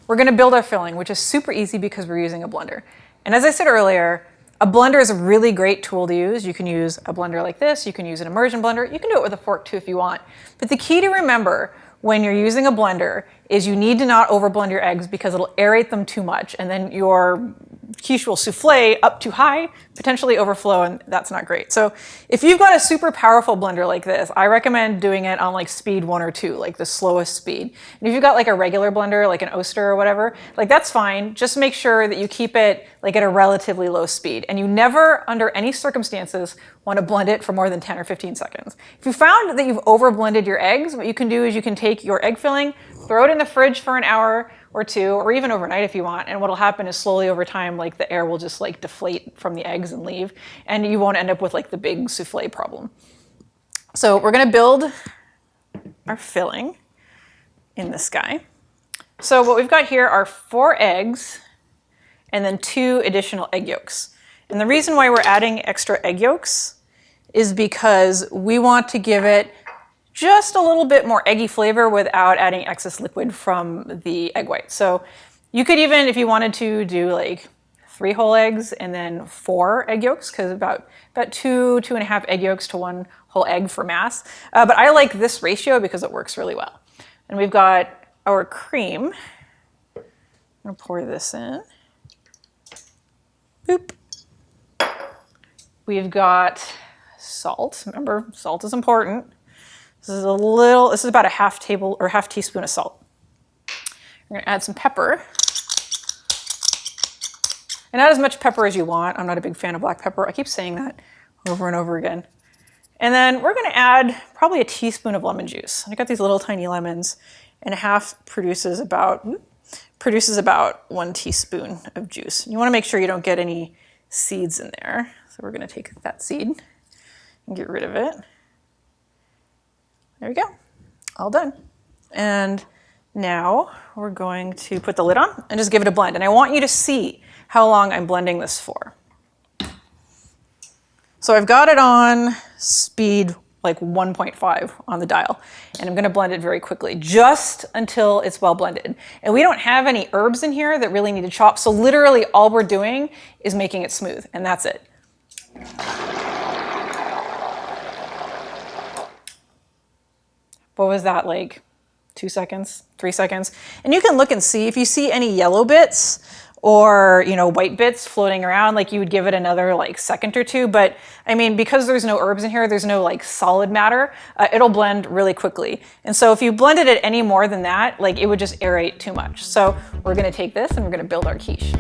we're gonna build our filling, which is super easy because we're using a blender. And as I said earlier, a blender is a really great tool to use. You can use a blender like this, you can use an immersion blender, you can do it with a fork too if you want. But the key to remember when you're using a blender is you need to not overblend your eggs because it'll aerate them too much, and then your quiche will souffle up too high, potentially overflow, and that's not great. So if you've got a super powerful blender like this, I recommend doing it on like speed 1 or 2, like the slowest speed. And if you've got like a regular blender, like an Oster or whatever, like that's fine. Just make sure that you keep it like at a relatively low speed. And you never, under any circumstances, want to blend it for more than 10 or 15 seconds. If you found that you've overblended your eggs, what you can do is you can take your egg filling, throw it in the fridge for an hour or 2, or even overnight if you want, and what'll happen is slowly over time, like the air will just like deflate from the eggs and leave, and you won't end up with like the big souffle problem. So we're gonna build our filling in this guy. So what we've got here are 4 eggs and then 2 additional egg yolks. And the reason why we're adding extra egg yolks is because we want to give it just a little bit more eggy flavor without adding excess liquid from the egg white. So you could even, if you wanted to, do like 3 whole eggs and then 4 egg yolks, because about 2.5 egg yolks to 1 whole egg for mass. But I like this ratio because it works really well. And we've got our cream. I'm gonna pour this in. Boop. We've got salt. Remember, salt is important. This is about a half teaspoon of salt. We're gonna add some pepper. And add as much pepper as you want. I'm not a big fan of black pepper. I keep saying that over and over again. And then we're gonna add probably a teaspoon of lemon juice. I got these little tiny lemons, and a half produces about 1 teaspoon of juice. You wanna make sure you don't get any seeds in there. So we're gonna take that seed and get rid of it. There we go, all done. And now we're going to put the lid on and just give it a blend. And I want you to see how long I'm blending this for. So I've got it on speed like 1.5 on the dial, and I'm gonna blend it very quickly, just until it's well blended. And we don't have any herbs in here that really need to chop, so literally all we're doing is making it smooth, and that's it. What was that, like 2 seconds, 3 seconds? And you can look and see if you see any yellow bits or white bits floating around, like you would give it another like second or 2. But I mean, because there's no herbs in here, there's no like solid matter, it'll blend really quickly. And so if you blended it any more than that, like it would just aerate too much. So we're gonna take this and we're gonna build our quiche.